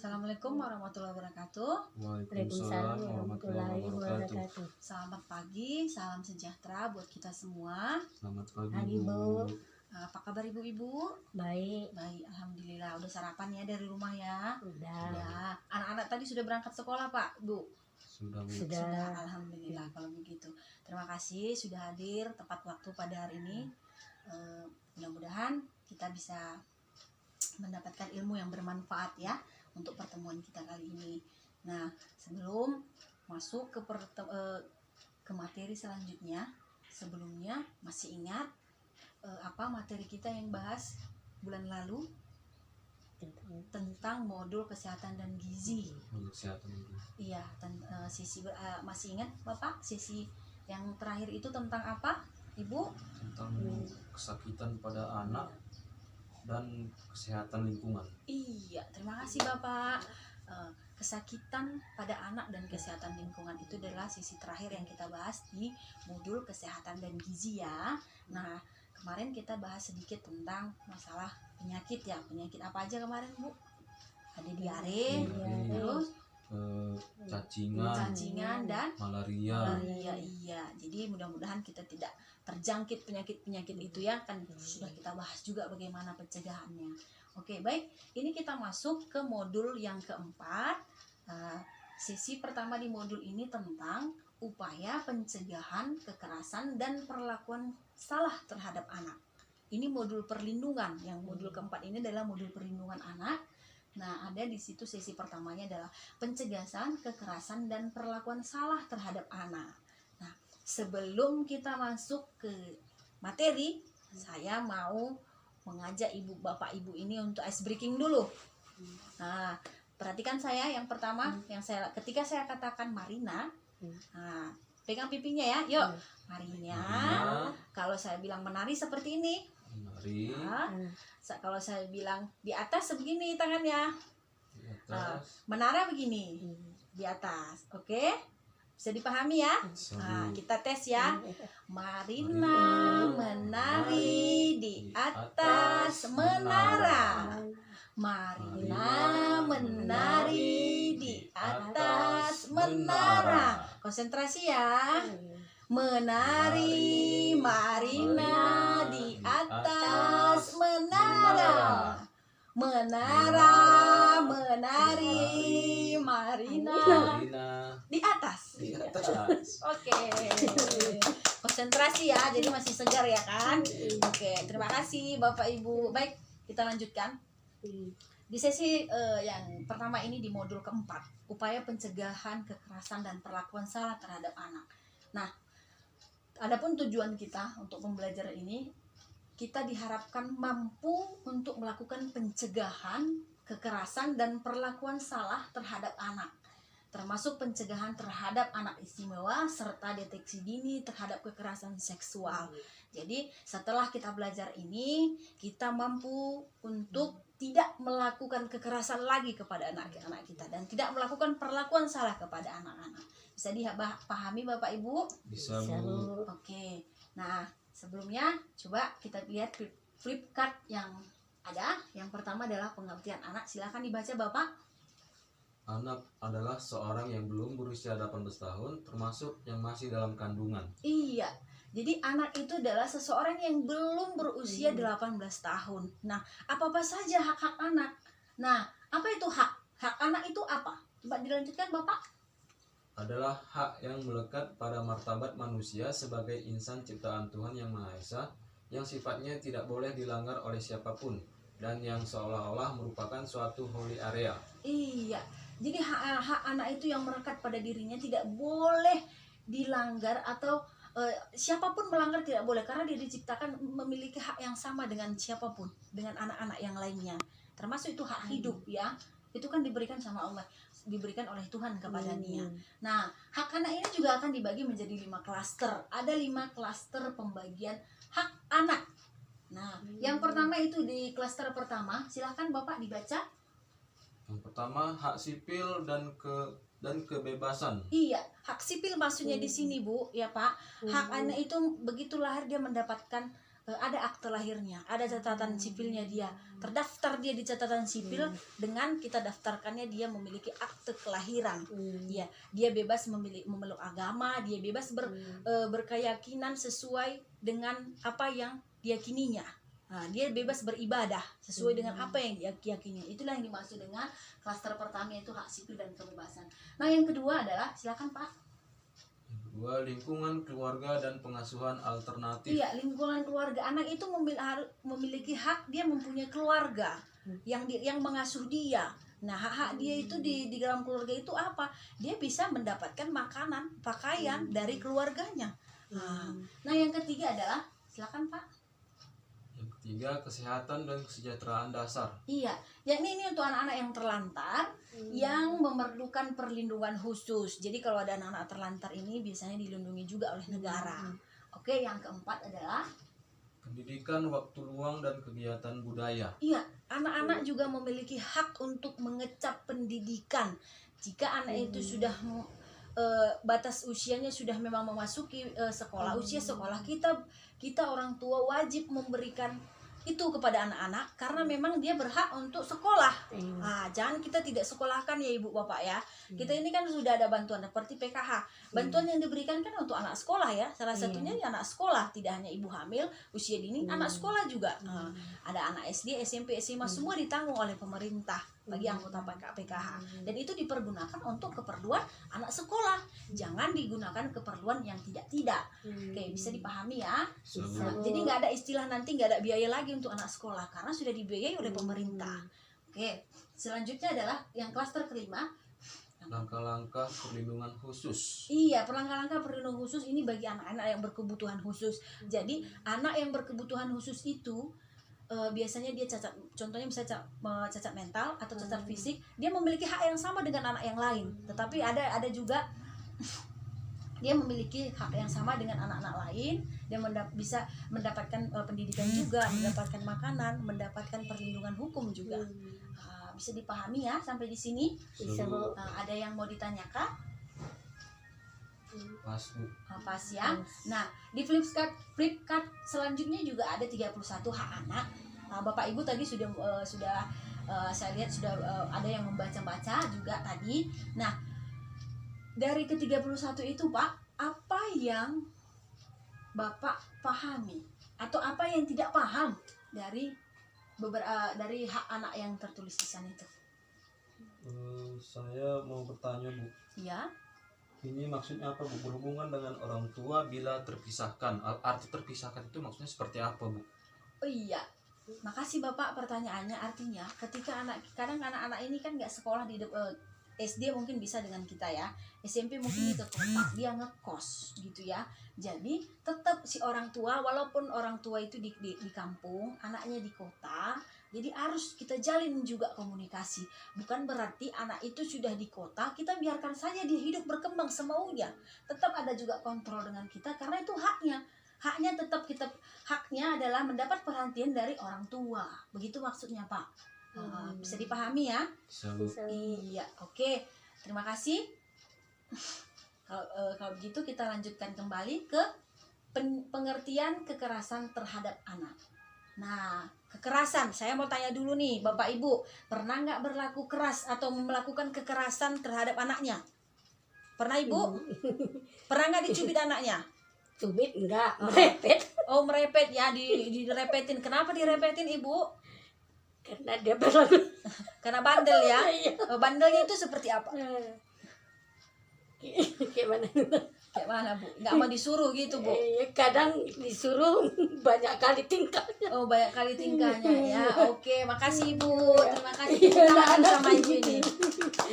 Assalamualaikum warahmatullahi wabarakatuh. Waalaikumsalam warahmatullahi wabarakatuh. Selamat pagi, salam sejahtera buat kita semua. Selamat pagi, Pagi, Bu. Bu. Apa kabar ibu-ibu? Baik, Baik, alhamdulillah. Udah sarapan ya dari rumah ya? udah. Ya. Anak-anak tadi sudah berangkat sekolah Pak, Bu? Sudah, Bu. Sudah. Alhamdulillah kalau begitu. Terima kasih sudah hadir tepat waktu pada hari ini. Mudah-mudahan kita bisa mendapatkan ilmu yang bermanfaat ya untuk pertemuan kita kali ini. Nah, sebelum masuk ke materi selanjutnya, sebelumnya masih ingat apa materi kita yang bahas bulan lalu tentang modul kesehatan dan gizi. Kesehatan, Bu. Iya, masih ingat Bapak sesi yang terakhir itu tentang apa, Ibu? Tentang kesakitan pada anak dan kesehatan lingkungan. Iya, terima kasih Bapak. Kesakitan pada anak dan kesehatan lingkungan itu adalah sisi terakhir yang kita bahas di modul kesehatan dan gizi ya. Nah, kemarin kita bahas sedikit tentang masalah penyakit ya. Penyakit apa aja kemarin, Bu? Ada diare, terus cacingan dan malaria. Iya. Jadi mudah-mudahan kita tidak terjangkit penyakit-penyakit itu ya, kan sudah kita bahas juga bagaimana pencegahannya. Oke, baik. Ini kita masuk ke modul yang keempat. Sesi pertama di modul ini tentang upaya pencegahan kekerasan dan perlakuan salah terhadap anak. Ini modul perlindungan. Yang modul keempat ini adalah modul perlindungan anak. Nah, ada di situ sesi pertamanya adalah pencegahan kekerasan dan perlakuan salah terhadap anak. Nah, sebelum kita masuk ke materi, saya mau mengajak ibu bapak ibu ini untuk ice breaking dulu. Nah, perhatikan saya yang pertama, ketika saya katakan Marina, nah, pegang pipinya ya, yuk, Marina. Kalau saya bilang menari seperti ini. Menari. Nah, kalau saya bilang di atas sebegini tangannya. Di atas. Menara begini di atas, oke? Bisa dipahami ya? Nah, kita tes ya. Marina menari di atas menara. Marina menari di atas menara. Konsentrasi ya. Menari Marina di atas menara. Menari Marina di atas. Oke. Konsentrasi ya, jadi masih segar ya kan? Oke, terima kasih Bapak Ibu. Baik, kita lanjutkan. Di sesi yang pertama ini di modul keempat, upaya pencegahan kekerasan dan perlakuan salah terhadap anak. Nah, adapun tujuan kita untuk pembelajaran ini, kita diharapkan mampu untuk melakukan pencegahan kekerasan dan perlakuan salah terhadap anak, termasuk pencegahan terhadap anak istimewa serta deteksi dini terhadap kekerasan seksual. Jadi setelah kita belajar ini, kita mampu untuk tidak melakukan kekerasan lagi kepada anak-anak kita dan tidak melakukan perlakuan salah kepada anak-anak. Bisa dipahami Bapak Ibu? Bisa, Bu. Oke. Nah, sebelumnya coba kita lihat flip card yang ada. Yang pertama adalah pengertian anak. Silakan dibaca Bapak. Anak adalah seorang yang belum berusia 18 tahun, termasuk yang masih dalam kandungan. Iya. Jadi anak itu adalah seseorang yang belum berusia 18 tahun. Nah, apa-apa saja hak-hak anak? Nah, apa itu hak? Hak anak itu apa? Coba dilanjutkan Bapak. Adalah hak yang melekat pada martabat manusia sebagai insan ciptaan Tuhan Yang Maha Esa, yang sifatnya tidak boleh dilanggar oleh siapapun, dan yang seolah-olah merupakan suatu holy area. Iya. Jadi hak anak itu yang melekat pada dirinya tidak boleh dilanggar, atau siapapun melanggar tidak boleh, karena dia diciptakan memiliki hak yang sama dengan siapapun, dengan anak-anak yang lainnya. Termasuk itu hak hidup ya. Itu kan diberikan sama Allah, diberikan oleh Tuhan kepada dia. Nah, hak anak ini juga akan dibagi menjadi 5 klaster. Ada 5 klaster pembagian hak anak. Nah, yang pertama itu di klaster pertama, silahkan Bapak dibaca. Yang pertama, hak sipil dan kebebasan. Iya, hak sipil maksudnya di sini Bu, ya Pak. Hak anak itu begitu lahir dia mendapatkan ada akte lahirnya, ada catatan sipilnya dia, terdaftar dia di catatan sipil dengan kita daftarkannya dia memiliki akte kelahiran. Ya, dia bebas memeluk agama, dia bebas berkeyakinan sesuai dengan apa yang diyakininya. Nah, dia bebas beribadah sesuai dengan apa yang dia yakini. Itulah yang dimaksud dengan klaster pertama, itu hak sipil dan kebebasan. Nah, yang kedua adalah, silakan Pak. Kedua, lingkungan keluarga dan pengasuhan alternatif. Iya, lingkungan keluarga. Anak itu memiliki hak, dia mempunyai keluarga yang mengasuh dia. Nah, hak-hak dia itu di dalam keluarga itu apa? Dia bisa mendapatkan makanan, pakaian dari keluarganya. Nah, yang ketiga adalah, silakan Pak. Yang ketiga, kesehatan dan kesejahteraan dasar. Iya, yakni ini untuk anak-anak yang terlantar, yang memerlukan perlindungan khusus. Jadi kalau ada anak-anak terlantar ini biasanya dilindungi juga oleh negara. Oke, yang keempat adalah pendidikan, waktu luang, dan kegiatan budaya. iya, anak-anak juga memiliki hak untuk mengecap pendidikan. Jika anak itu sudah batas usianya sudah memang memasuki sekolah, usia sekolah, kita orang tua wajib memberikan itu kepada anak-anak karena memang dia berhak untuk sekolah. Jangan kita tidak sekolahkan ya Ibu Bapak ya. Kita ini kan sudah ada bantuan seperti PKH. Bantuan yang diberikan kan untuk anak sekolah ya. Salah satunya ya anak sekolah, tidak hanya ibu hamil, usia dini, anak sekolah juga. Ada anak SD, SMP, SMA, semua ditanggung oleh pemerintah bagi anggota PKH. Dan itu dipergunakan untuk keperluan anak sekolah. Jangan digunakan keperluan yang tidak. Oke, bisa dipahami ya. Jadi nggak ada istilah nanti nggak ada biaya lagi untuk anak sekolah karena sudah dibiayai oleh pemerintah. Oke, selanjutnya adalah yang klaster kelima, langkah-langkah perlindungan khusus. Iya, langkah-langkah perlindungan khusus ini bagi anak-anak yang berkebutuhan khusus. Jadi anak yang berkebutuhan khusus itu biasanya dia cacat, contohnya bisa cacat mental atau cacat fisik, dia memiliki hak yang sama dengan anak yang lain. Tetapi ada juga dia memiliki hak yang sama dengan anak-anak lain, dia bisa mendapatkan pendidikan juga, mendapatkan makanan, mendapatkan perlindungan hukum juga. Bisa dipahami ya sampai di sini? Bisa, Bu. Ada yang mau ditanyakan? Pas, Bu. Pas ya. Nah, di flip card selanjutnya juga ada 31 hak anak. Bapak Ibu tadi sudah saya lihat sudah ada yang membaca-baca juga tadi. Nah, dari ke-31 itu Pak, apa yang Bapak pahami atau apa yang tidak paham dari hak anak yang tertulis di sana itu? Saya mau bertanya, Bu. Ya. Ini maksudnya apa, Bu? Berhubungan dengan orang tua bila terpisahkan. Arti terpisahkan itu maksudnya seperti apa, Bu? Oh iya. Makasih Bapak pertanyaannya. Artinya ketika kadang anak-anak ini kan nggak sekolah di SD mungkin bisa dengan kita ya, SMP mungkin di kota, dia ngekos gitu ya. Jadi tetap si orang tua, walaupun orang tua itu di kampung, anaknya di kota, jadi harus kita jalin juga komunikasi. Bukan berarti anak itu sudah di kota kita biarkan saja dia hidup berkembang semaunya. Tetap ada juga kontrol dengan kita karena itu haknya tetap haknya adalah mendapat perhatian dari orang tua. Begitu maksudnya Pak. Bisa dipahami ya? Bisa. Iya, oke. Terima kasih. Kalau begitu kita lanjutkan kembali ke pengertian kekerasan terhadap anak. Nah, kekerasan, saya mau tanya dulu nih Bapak Ibu, pernah nggak berlaku keras atau melakukan kekerasan terhadap anaknya? Pernah Ibu? Pernah nggak dicubit anaknya? Cubit enggak, merepet. Oh, merepet ya, direpetin. Kenapa direpetin Ibu? Karena dia berlalu. Karena bandel ya. Bandelnya itu seperti apa? Kayak mana? Kayak mana Bu? Nggak mau disuruh gitu Bu? Kadang disuruh banyak kali tingkahnya. Oh, banyak kali tingkahnya ya. Oke, makasih Ibu. Terima kasih kita sama Ibu ini.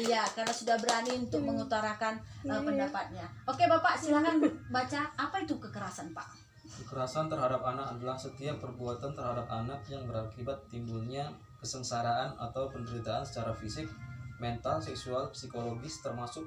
Iya, karena sudah berani untuk mengutarakan pendapatnya. Oke Bapak, silakan baca apa itu kekerasan Pak? Kekerasan terhadap anak adalah setiap perbuatan terhadap anak yang berakibat timbulnya kesengsaraan atau penderitaan secara fisik, mental, seksual, psikologis, termasuk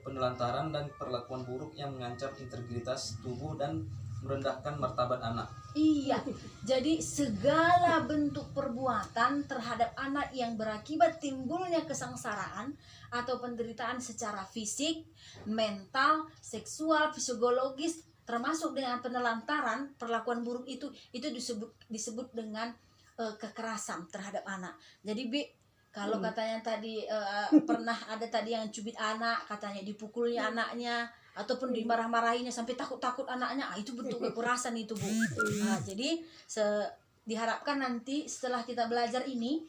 penelantaran dan perlakuan buruk yang mengancam integritas tubuh dan merendahkan martabat anak. Iya, jadi segala bentuk perbuatan terhadap anak yang berakibat timbulnya kesengsaraan atau penderitaan secara fisik, mental, seksual, psikologis, termasuk dengan penelantaran, perlakuan buruk itu disebut dengan kekerasan terhadap anak. Jadi Bi, kalau katanya tadi pernah ada tadi yang cubit anak, katanya dipukulnya anaknya ataupun dimarah-marahinya sampai takut-takut anaknya, itu bentuk kekerasan itu Bu. Nah, jadi diharapkan nanti setelah kita belajar ini,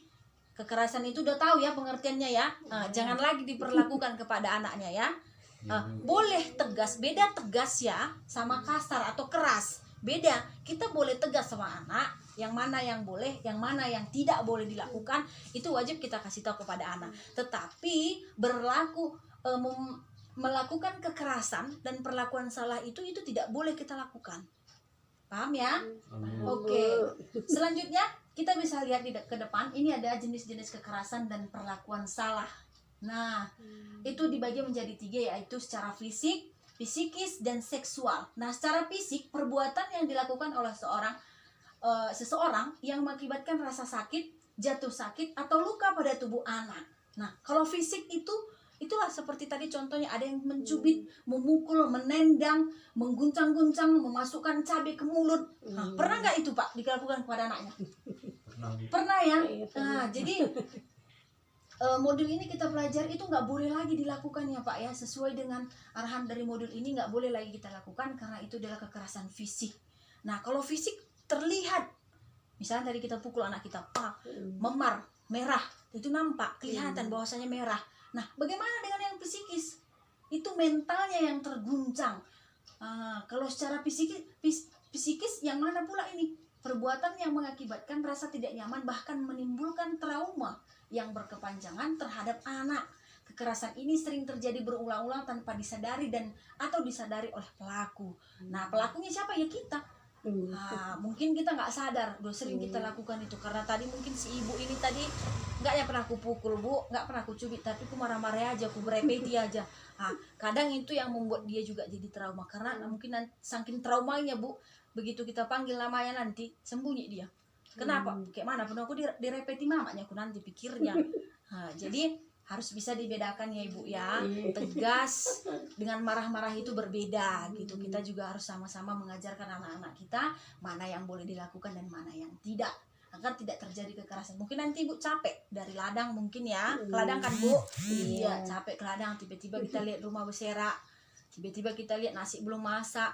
kekerasan itu udah tahu ya pengertiannya ya. Jangan lagi diperlakukan kepada anaknya ya. Boleh tegas, beda tegas ya sama kasar atau keras. Beda, kita boleh tegas sama anak, yang mana yang boleh, yang mana yang tidak boleh dilakukan, itu wajib kita kasih tahu kepada anak. Tetapi melakukan kekerasan dan perlakuan salah itu tidak boleh kita lakukan. Paham ya? Oke. Selanjutnya kita bisa lihat ke depan, ini ada jenis-jenis kekerasan dan perlakuan salah. Nah, itu dibagi menjadi 3, yaitu secara fisik, psikis, dan seksual. Nah, secara fisik, perbuatan yang dilakukan oleh seseorang yang mengakibatkan rasa sakit, jatuh sakit, atau luka pada tubuh anak. Nah, kalau fisik itulah seperti tadi contohnya, ada yang mencubit, memukul, menendang, mengguncang-guncang, memasukkan cabai ke mulut. Nah, pernah nggak itu Pak dilakukan kepada anaknya? Pernah ya. Nah, jadi modul ini kita pelajari itu nggak boleh lagi dilakukan ya Pak ya, sesuai dengan arahan dari modul ini nggak boleh lagi kita lakukan karena itu adalah kekerasan fisik. Nah, kalau fisik terlihat, misalnya tadi kita pukul anak kita, Pak, memar, merah, itu nampak, kelihatan bahwasanya merah. Nah, bagaimana dengan yang psikis? Itu mentalnya yang terguncang. Kalau secara psikis yang mana pula ini? Perbuatan yang mengakibatkan rasa tidak nyaman, bahkan menimbulkan trauma yang berkepanjangan terhadap anak. Kekerasan ini sering terjadi berulang-ulang tanpa disadari atau disadari oleh pelaku. Nah, pelakunya siapa? Ya kita. Mungkin kita nggak sadar, udah sering kita lakukan itu. Karena tadi mungkin si ibu ini tadi nggak ya pernah aku pukul Bu, nggak pernah aku cubit, tapi aku marah-marah aja, aku berepeti aja. Kadang itu yang membuat dia juga jadi trauma, karena mungkin saking traumanya Bu, begitu kita panggil namanya nanti sembunyi dia. Kenapa? Kayak mana pun aku direpeti mamanya aku nanti pikirnya. Jadi harus bisa dibedakan ya Ibu ya. Tegas dengan marah-marah itu berbeda gitu. Kita juga harus sama-sama mengajarkan anak-anak kita mana yang boleh dilakukan dan mana yang tidak, agar tidak terjadi kekerasan. Mungkin nanti Ibu capek dari ladang mungkin ya. Ke ladang kan Bu? Iya, capek ke ladang, tiba-tiba kita lihat rumah berserak, tiba-tiba kita lihat nasi belum masak.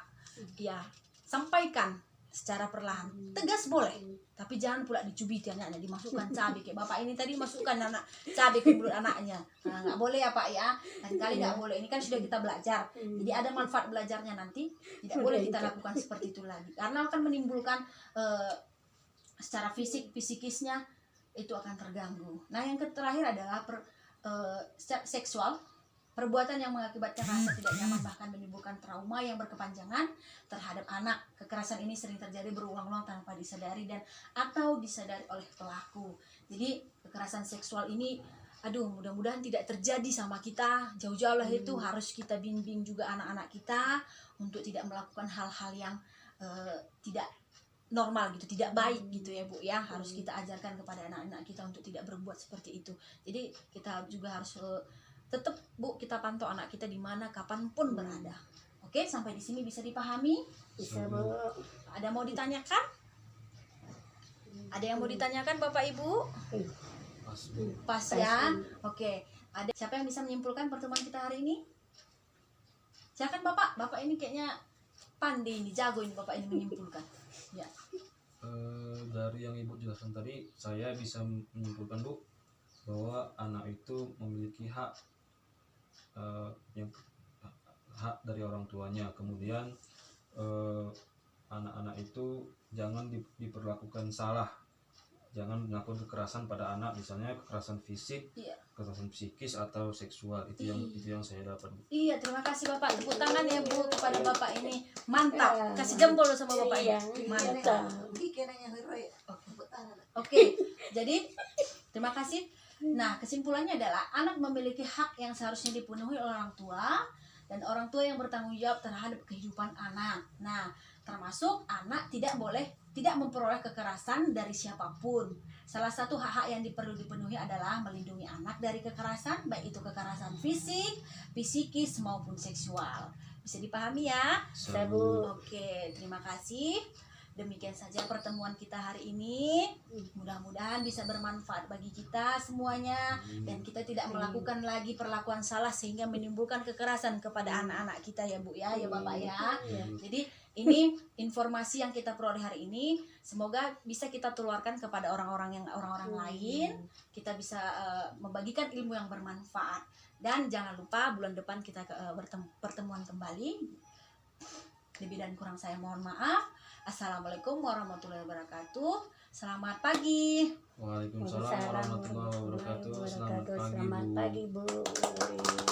Ya, sampaikan secara perlahan, tegas boleh, tapi jangan pula dicubiti anaknya, dimasukkan cabai kayak bapak ini tadi masukkan anak cabai ke mulut anaknya. Nggak boleh ya Pak ya, lain kali nggak boleh. Ini kan sudah kita belajar, jadi ada manfaat belajarnya nanti. Tidak boleh kita lakukan seperti itu lagi, karena akan menimbulkan secara psikisnya itu akan terganggu. Nah, yang terakhir adalah seksual. Perbuatan yang mengakibatkan rasa tidak nyaman bahkan menimbulkan trauma yang berkepanjangan terhadap anak. Kekerasan ini sering terjadi berulang-ulang tanpa disadari atau disadari oleh pelaku. Jadi kekerasan seksual ini, mudah-mudahan tidak terjadi sama kita. Jauh-jauh lah itu harus kita bimbing juga anak-anak kita untuk tidak melakukan hal-hal yang tidak normal gitu, tidak baik gitu ya Bu ya. Harus kita ajarkan kepada anak-anak kita untuk tidak berbuat seperti itu. Jadi kita juga harus tetap Bu, kita pantau anak kita di mana kapanpun berada. Oke, sampai di sini bisa dipahami? Bisa Bu. Ada mau ditanyakan? Ada yang mau ditanyakan Bapak Ibu? Pas ya. Oke. Ada siapa yang bisa menyimpulkan pertemuan kita hari ini? Silakan Bapak. Bapak ini kayaknya pandai ini, jago ini Bapak ini menyimpulkan. Ya. Dari yang Ibu jelaskan tadi, saya bisa menyimpulkan Bu bahwa anak itu memiliki hak hak dari orang tuanya. Kemudian anak-anak itu jangan diperlakukan salah, jangan melakukan kekerasan pada anak, misalnya kekerasan fisik, kekerasan psikis atau seksual. Itu yang saya dapat. Iya, terima kasih Bapak. Tepuk tangan ya Bu kepada Bapak ini. Mantap. Kasih jempol sama Bapak ini. Mantap. Oke. Jadi terima kasih. Nah, kesimpulannya adalah anak memiliki hak yang seharusnya dipenuhi oleh orang tua dan orang tua yang bertanggung jawab terhadap kehidupan anak. Nah, termasuk anak tidak memperoleh kekerasan dari siapapun. Salah satu hak-hak yang perlu dipenuhi adalah melindungi anak dari kekerasan, baik itu kekerasan fisik, psikis maupun seksual. Bisa dipahami ya? Sabu. Oke, terima kasih. Demikian saja pertemuan kita hari ini. Mudah-mudahan bisa bermanfaat bagi kita semuanya dan kita tidak melakukan lagi perlakuan salah sehingga menimbulkan kekerasan kepada anak-anak kita ya Bu ya, ya Bapak ya. Jadi ini informasi yang kita peroleh hari ini semoga bisa kita tularkan kepada orang-orang lain. Kita bisa membagikan ilmu yang bermanfaat dan jangan lupa bulan depan kita pertemuan kembali. Lebih dan kurang saya mohon maaf. Assalamualaikum warahmatullahi wabarakatuh. Selamat pagi. Waalaikumsalam warahmatullahi wabarakatuh. Selamat pagi, Selamat Bu. pagi, Bu.